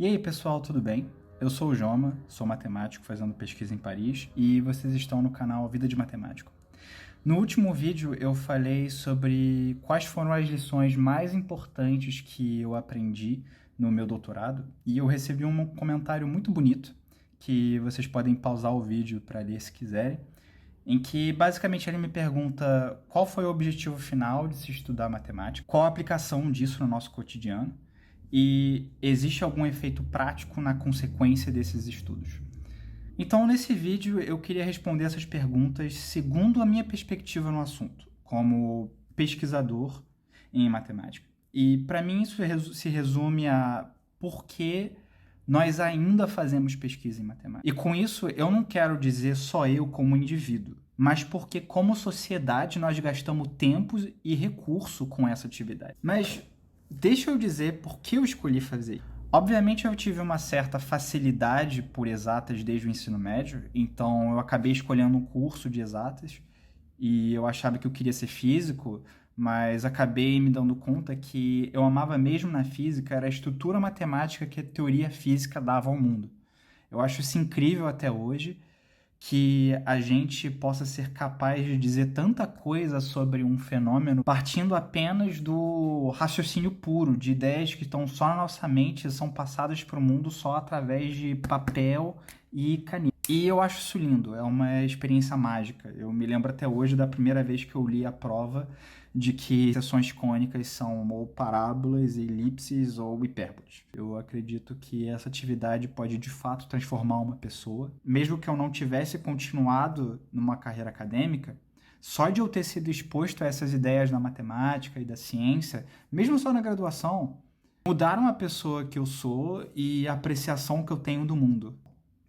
E aí, pessoal, tudo bem? Eu sou o Joma, sou matemático fazendo pesquisa em Paris e vocês estão no canal Vida de Matemático. No último vídeo eu falei sobre quais foram as lições mais importantes que eu aprendi no meu doutorado e eu recebi um comentário muito bonito que vocês podem pausar o vídeo para ler se quiserem, em que basicamente ele me pergunta qual foi o objetivo final de se estudar matemática, qual a aplicação disso no nosso cotidiano e existe algum efeito prático na consequência desses estudos. Então, nesse vídeo, eu queria responder essas perguntas segundo a minha perspectiva no assunto, como pesquisador em matemática. E, para mim, isso se resume a por que nós ainda fazemos pesquisa em matemática. E com isso, eu não quero dizer só eu como indivíduo, mas porque, como sociedade, nós gastamos tempo e recurso com essa atividade. Mas deixa eu dizer por que eu escolhi fazer isso. Obviamente eu tive uma certa facilidade por exatas desde o ensino médio, então eu acabei escolhendo um curso de exatas e eu achava que eu queria ser físico, mas acabei me dando conta que eu amava mesmo na física era a estrutura matemática que a teoria física dava ao mundo. Eu acho isso incrível até hoje, que a gente possa ser capaz de dizer tanta coisa sobre um fenômeno partindo apenas do raciocínio puro, de ideias que estão só na nossa mente e são passadas para o mundo só através de papel e caneta. E eu acho isso lindo, é uma experiência mágica. Eu me lembro até hoje da primeira vez que eu li a prova de que seções cônicas são ou parábolas, elipses ou hipérboles. Eu acredito que essa atividade pode de fato transformar uma pessoa. Mesmo que eu não tivesse continuado numa carreira acadêmica, só de eu ter sido exposto a essas ideias na matemática e da ciência, mesmo só na graduação, mudaram a pessoa que eu sou e a apreciação que eu tenho do mundo.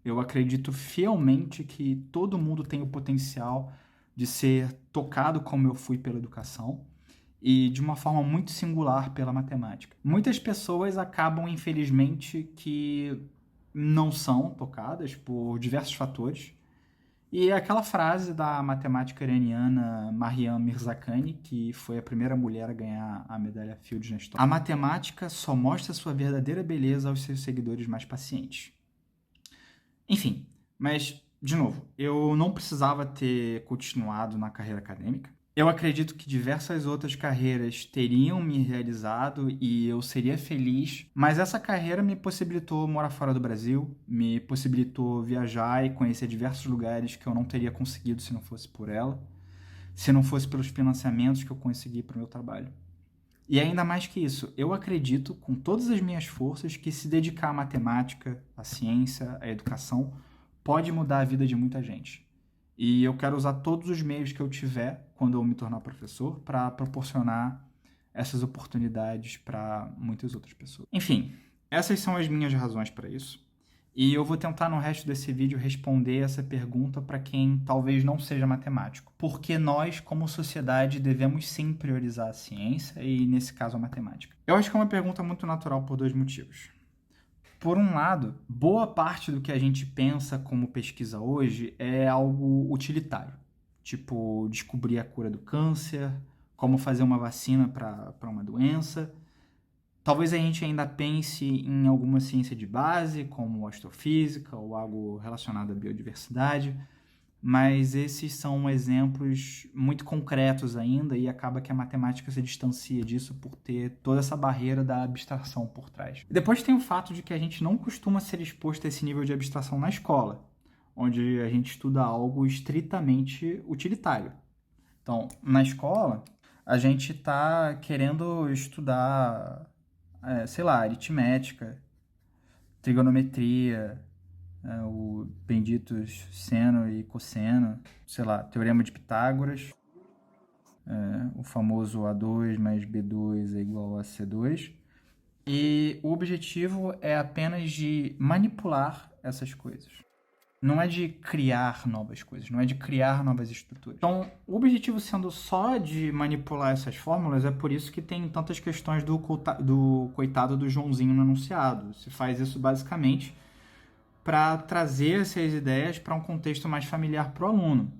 Eu acredito fielmente que todo mundo tem o potencial de ser tocado como eu fui pela educação e de uma forma muito singular pela matemática. Muitas pessoas acabam, infelizmente, que não são tocadas por diversos fatores. E é aquela frase da matemática iraniana Maryam Mirzakhani, que foi a primeira mulher a ganhar a medalha Fields na história. A matemática só mostra sua verdadeira beleza aos seus seguidores mais pacientes. Enfim, mas, de novo, eu não precisava ter continuado na carreira acadêmica. Eu acredito que diversas outras carreiras teriam me realizado e eu seria feliz, mas essa carreira me possibilitou morar fora do Brasil, me possibilitou viajar e conhecer diversos lugares que eu não teria conseguido se não fosse por ela, se não fosse pelos financiamentos que eu consegui para o meu trabalho. E ainda mais que isso, eu acredito com todas as minhas forças que se dedicar à matemática, à ciência, à educação, pode mudar a vida de muita gente. E eu quero usar todos os meios que eu tiver quando eu me tornar professor para proporcionar essas oportunidades para muitas outras pessoas. Enfim, essas são as minhas razões para isso. E eu vou tentar no resto desse vídeo responder essa pergunta para quem talvez não seja matemático. Porque nós, como sociedade, devemos sim priorizar a ciência e, nesse caso, a matemática. Eu acho que é uma pergunta muito natural por dois motivos. Por um lado, boa parte do que a gente pensa como pesquisa hoje é algo utilitário. Tipo, descobrir a cura do câncer, como fazer uma vacina para uma doença. Talvez a gente ainda pense em alguma ciência de base, como astrofísica ou algo relacionado à biodiversidade, mas esses são exemplos muito concretos ainda e acaba que a matemática se distancia disso por ter toda essa barreira da abstração por trás. Depois tem o fato de que a gente não costuma ser exposto a esse nível de abstração na escola, onde a gente estuda algo estritamente utilitário. Então, na escola, a gente está querendo estudar sei lá, aritmética, trigonometria, o benditos seno e cosseno, sei lá, teorema de Pitágoras, o famoso A2 mais B2 é igual a C2. E o objetivo é apenas de manipular essas coisas. Não é de criar novas coisas, não é de criar novas estruturas. Então, o objetivo sendo só de manipular essas fórmulas, é por isso que tem tantas questões do coitado do Joãozinho no enunciado. Se faz isso basicamente para trazer essas ideias para um contexto mais familiar para o aluno.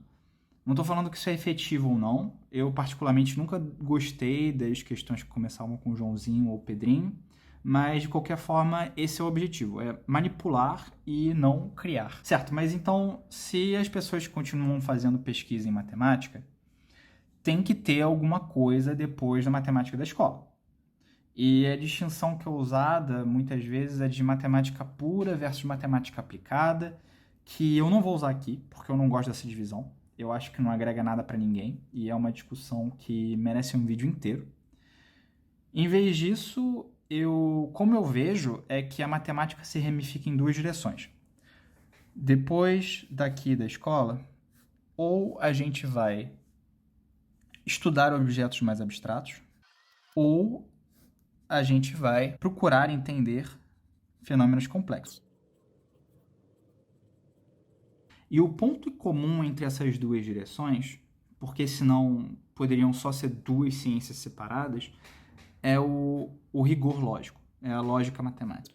Não estou falando que isso é efetivo ou não. Eu, particularmente, nunca gostei das questões que começavam com Joãozinho ou Pedrinho, mas de qualquer forma esse é o objetivo, é manipular e não criar. Certo, mas então se as pessoas continuam fazendo pesquisa em matemática, tem que ter alguma coisa depois da matemática da escola. E a distinção que é usada muitas vezes é de matemática pura versus matemática aplicada, que eu não vou usar aqui, porque eu não gosto dessa divisão. Eu acho que não agrega nada para ninguém e é uma discussão que merece um vídeo inteiro. Em vez disso, como eu vejo, é que a matemática se ramifica em duas direções. Depois daqui da escola, ou a gente vai estudar objetos mais abstratos, ou a gente vai procurar entender fenômenos complexos. E o ponto em comum entre essas duas direções, porque senão poderiam só ser duas ciências separadas, é o rigor lógico, é a lógica matemática.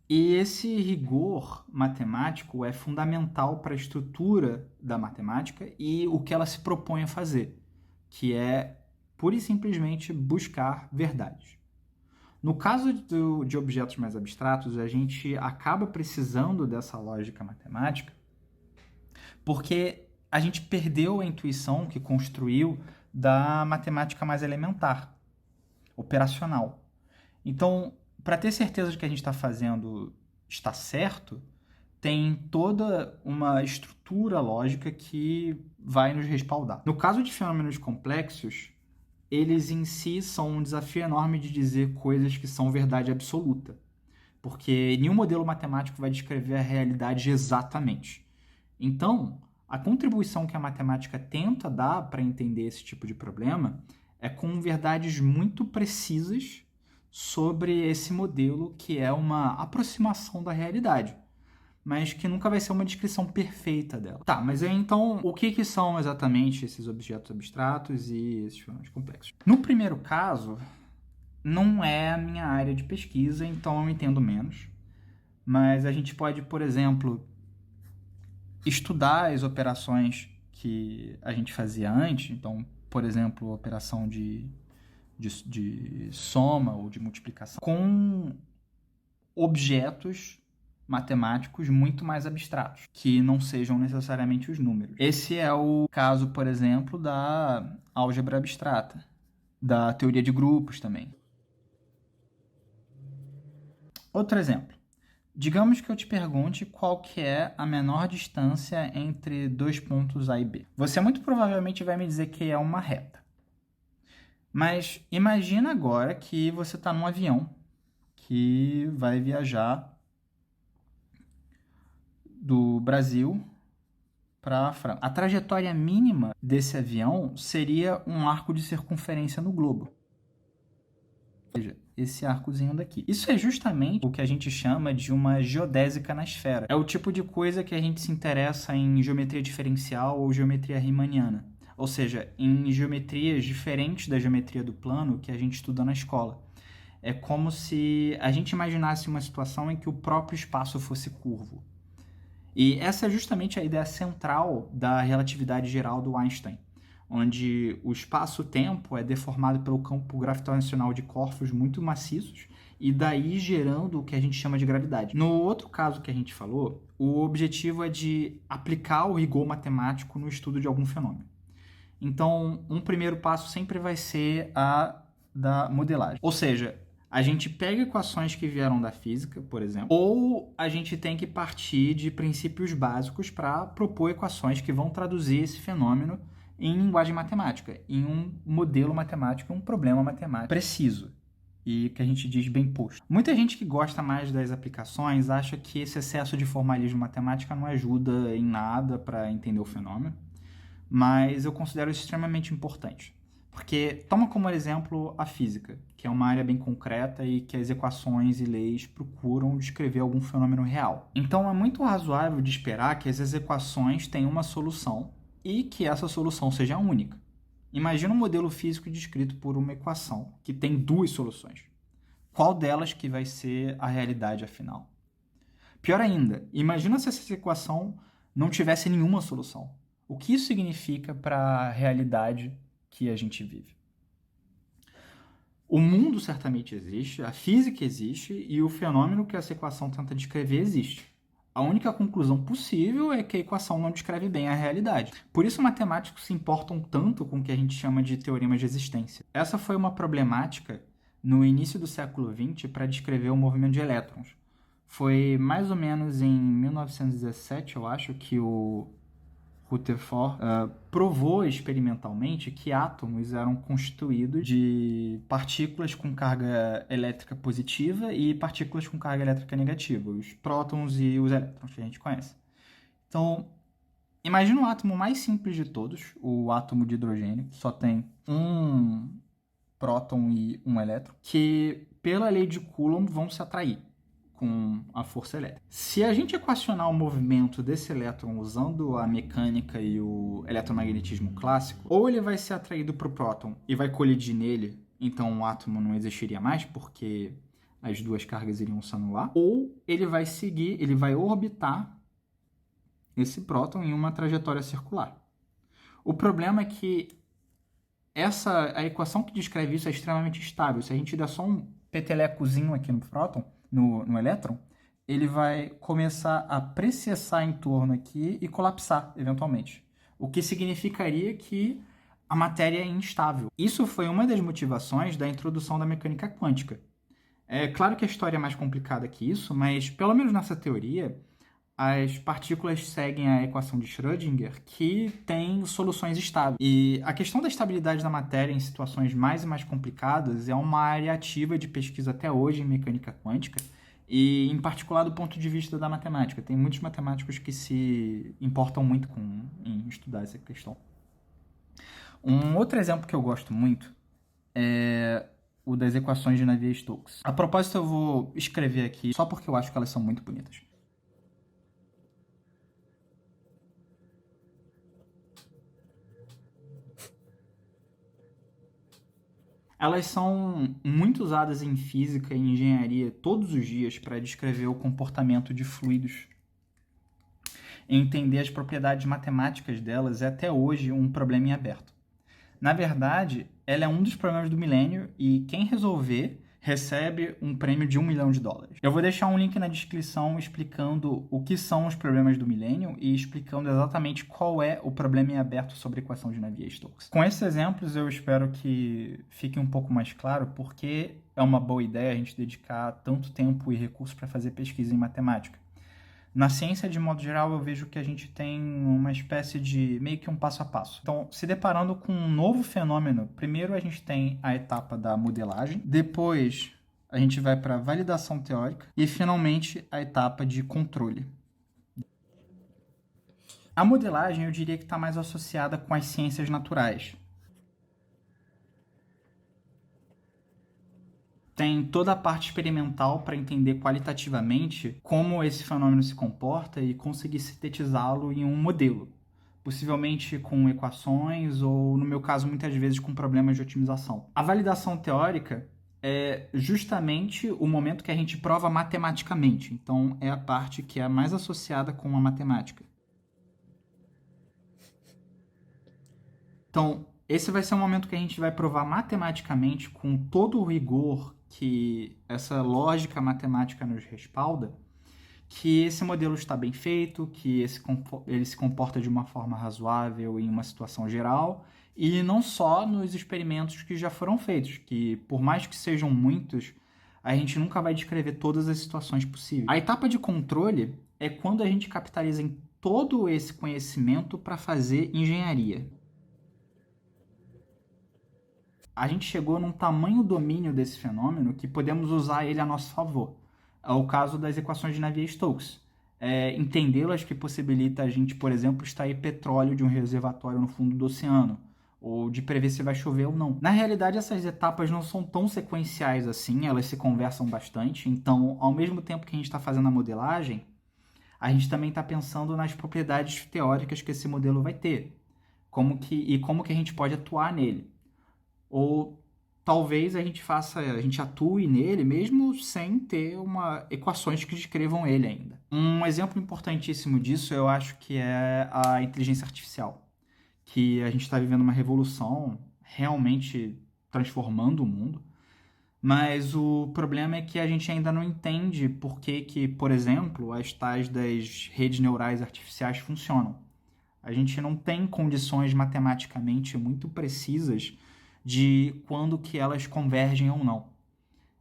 E esse rigor matemático é fundamental para a estrutura da matemática e o que ela se propõe a fazer, que é pura e simplesmente buscar verdades. No caso de objetos mais abstratos, a gente acaba precisando dessa lógica matemática porque a gente perdeu a intuição que construiu da matemática mais elementar, operacional. Então, para ter certeza de que a gente está fazendo está certo, tem toda uma estrutura lógica que vai nos respaldar. No caso de fenômenos complexos, eles em si são um desafio enorme de dizer coisas que são verdade absoluta, porque nenhum modelo matemático vai descrever a realidade exatamente. Então, a contribuição que a matemática tenta dar para entender esse tipo de problema é com verdades muito precisas sobre esse modelo que é uma aproximação da realidade, mas que nunca vai ser uma descrição perfeita dela. Tá, mas então, o que são exatamente esses objetos abstratos e esses fenômenos complexos? No primeiro caso, não é a minha área de pesquisa, então eu entendo menos, mas a gente pode, por exemplo, estudar as operações que a gente fazia antes, então, por exemplo, a operação de soma ou de multiplicação, com objetos matemáticos muito mais abstratos, que não sejam necessariamente os números. Esse é o caso, por exemplo, da álgebra abstrata, da teoria de grupos também. Outro exemplo. Digamos que eu te pergunte qual que é a menor distância entre dois pontos A e B. Você muito provavelmente vai me dizer que é uma reta. Mas imagina agora que você está num avião que vai viajar do Brasil para a França. A trajetória mínima desse avião seria um arco de circunferência no globo. Ou seja, esse arcozinho daqui. Isso é justamente o que a gente chama de uma geodésica na esfera. É o tipo de coisa que a gente se interessa em geometria diferencial ou geometria riemanniana. Ou seja, em geometrias diferentes da geometria do plano que a gente estuda na escola. É como se a gente imaginasse uma situação em que o próprio espaço fosse curvo. E essa é justamente a ideia central da relatividade geral do Einstein, onde o espaço-tempo é deformado pelo campo gravitacional de corpos muito maciços e daí gerando o que a gente chama de gravidade. No outro caso que a gente falou, o objetivo é de aplicar o rigor matemático no estudo de algum fenômeno. Então, um primeiro passo sempre vai ser a da modelagem. Ou seja, a gente pega equações que vieram da física, por exemplo, ou a gente tem que partir de princípios básicos para propor equações que vão traduzir esse fenômeno em linguagem matemática, em um modelo matemático, um problema matemático preciso e que a gente diz bem posto. Muita gente que gosta mais das aplicações acha que esse excesso de formalismo matemática não ajuda em nada para entender o fenômeno, mas eu considero isso extremamente importante. Porque toma como exemplo a física, que é uma área bem concreta e que as equações e leis procuram descrever algum fenômeno real. Então é muito razoável de esperar que essas equações tenham uma solução e que essa solução seja única. Imagina um modelo físico descrito por uma equação que tem duas soluções. Qual delas que vai ser a realidade afinal? Pior ainda, imagina se essa equação não tivesse nenhuma solução. O que isso significa para a realidade que a gente vive? O mundo certamente existe, a física existe e o fenômeno que essa equação tenta descrever existe. A única conclusão possível é que a equação não descreve bem a realidade. Por isso, matemáticos se importam tanto com o que a gente chama de teoremas de existência. Essa foi uma problemática no início do século XX para descrever o movimento de elétrons. Foi mais ou menos em 1917, eu acho, que o Rutherford provou experimentalmente que átomos eram constituídos de partículas com carga elétrica positiva e partículas com carga elétrica negativa, os prótons e os elétrons que a gente conhece. Então, imagina o átomo mais simples de todos, o átomo de hidrogênio, que só tem um próton e um elétron, que pela lei de Coulomb vão se atrair com a força elétrica. Se a gente equacionar o movimento desse elétron usando a mecânica e o eletromagnetismo clássico, ou ele vai ser atraído para o próton e vai colidir nele, então o átomo não existiria mais, porque as duas cargas iriam se anular, ou ele vai seguir, ele vai orbitar esse próton em uma trajetória circular. O problema é que a equação que descreve isso é extremamente estável. Se a gente der só um petelecozinho aqui no próton, no elétron, ele vai começar a precessar em torno aqui e colapsar, eventualmente. O que significaria que a matéria é instável. Isso foi uma das motivações da introdução da mecânica quântica. É claro que a história é mais complicada que isso, mas pelo menos nessa teoria, as partículas seguem a equação de Schrödinger, que tem soluções estáveis. E a questão da estabilidade da matéria em situações mais e mais complicadas é uma área ativa de pesquisa até hoje em mecânica quântica, e em particular do ponto de vista da matemática. Tem muitos matemáticos que se importam muito em estudar essa questão. Um outro exemplo que eu gosto muito é o das equações de Navier-Stokes. A propósito, eu vou escrever aqui só porque eu acho que elas são muito bonitas. Elas são muito usadas em física e engenharia todos os dias para descrever o comportamento de fluidos. Entender as propriedades matemáticas delas é até hoje um problema em aberto. Na verdade, ela é um dos problemas do milênio e quem resolver recebe um prêmio de $1 milhão. Eu vou deixar um link na descrição explicando o que são os problemas do milênio e explicando exatamente qual é o problema em aberto sobre a equação de Navier-Stokes. Com esses exemplos, eu espero que fique um pouco mais claro porque é uma boa ideia a gente dedicar tanto tempo e recursos para fazer pesquisa em matemática. Na ciência, de modo geral, eu vejo que a gente tem uma espécie de meio que um passo a passo. Então, se deparando com um novo fenômeno, primeiro a gente tem a etapa da modelagem, depois a gente vai para a validação teórica e, finalmente, a etapa de controle. A modelagem, eu diria que está mais associada com as ciências naturais. Tem toda a parte experimental para entender qualitativamente como esse fenômeno se comporta e conseguir sintetizá-lo em um modelo, possivelmente com equações ou, no meu caso, muitas vezes com problemas de otimização. A validação teórica é justamente o momento que a gente prova matematicamente, então é a parte que é mais associada com a matemática. Então, esse vai ser o momento que a gente vai provar matematicamente, com todo o rigor que essa lógica matemática nos respalda, que esse modelo está bem feito, que ele se comporta de uma forma razoável em uma situação geral, e não só nos experimentos que já foram feitos, que por mais que sejam muitos, a gente nunca vai descrever todas as situações possíveis. A etapa de controle é quando a gente capitaliza em todo esse conhecimento para fazer engenharia. A gente chegou num tamanho domínio desse fenômeno que podemos usar ele a nosso favor. É o caso das equações de Navier-Stokes. Entendê-las que possibilita a gente, por exemplo, extrair petróleo de um reservatório no fundo do oceano, ou de prever se vai chover ou não. Na realidade, essas etapas não são tão sequenciais assim, elas se conversam bastante, então, ao mesmo tempo que a gente está fazendo a modelagem, a gente também está pensando nas propriedades teóricas que esse modelo vai ter, como que a gente pode atuar nele. Ou talvez a gente atue nele mesmo sem ter equações que descrevam ele ainda. Um exemplo importantíssimo disso eu acho que é a inteligência artificial, que a gente está vivendo uma revolução realmente transformando o mundo. Mas o problema é que a gente ainda não entende por que, por exemplo, as tais das redes neurais artificiais funcionam. A gente não tem condições matematicamente muito precisas de quando que elas convergem ou não.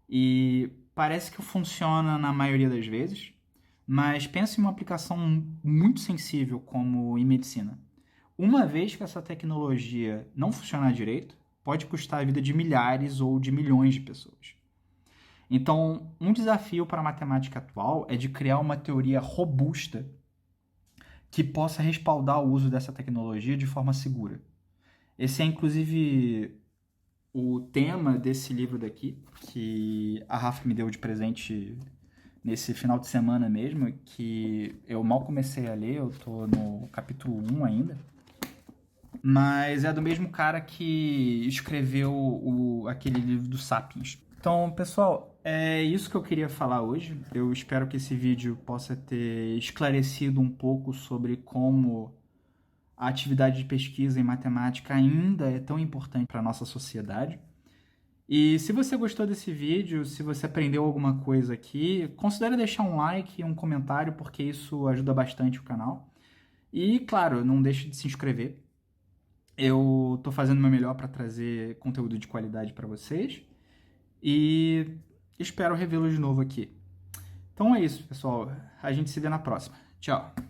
E parece que funciona na maioria das vezes, mas pense em uma aplicação muito sensível como em medicina. Uma vez que essa tecnologia não funcionar direito, pode custar a vida de milhares ou de milhões de pessoas. Então, um desafio para a matemática atual é de criar uma teoria robusta que possa respaldar o uso dessa tecnologia de forma segura. Esse é, inclusive, o tema desse livro daqui, que a Rafa me deu de presente nesse final de semana mesmo, que eu mal comecei a ler, eu tô no capítulo 1 ainda. Mas é do mesmo cara que escreveu aquele livro do Sapiens. Então, pessoal, é isso que eu queria falar hoje. Eu espero que esse vídeo possa ter esclarecido um pouco sobre como a atividade de pesquisa em matemática ainda é tão importante para a nossa sociedade. E se você gostou desse vídeo, se você aprendeu alguma coisa aqui, considere deixar um like e um comentário, porque isso ajuda bastante o canal. E, claro, não deixe de se inscrever. Eu estou fazendo o meu melhor para trazer conteúdo de qualidade para vocês. E espero revê-lo de novo aqui. Então é isso, pessoal. A gente se vê na próxima. Tchau!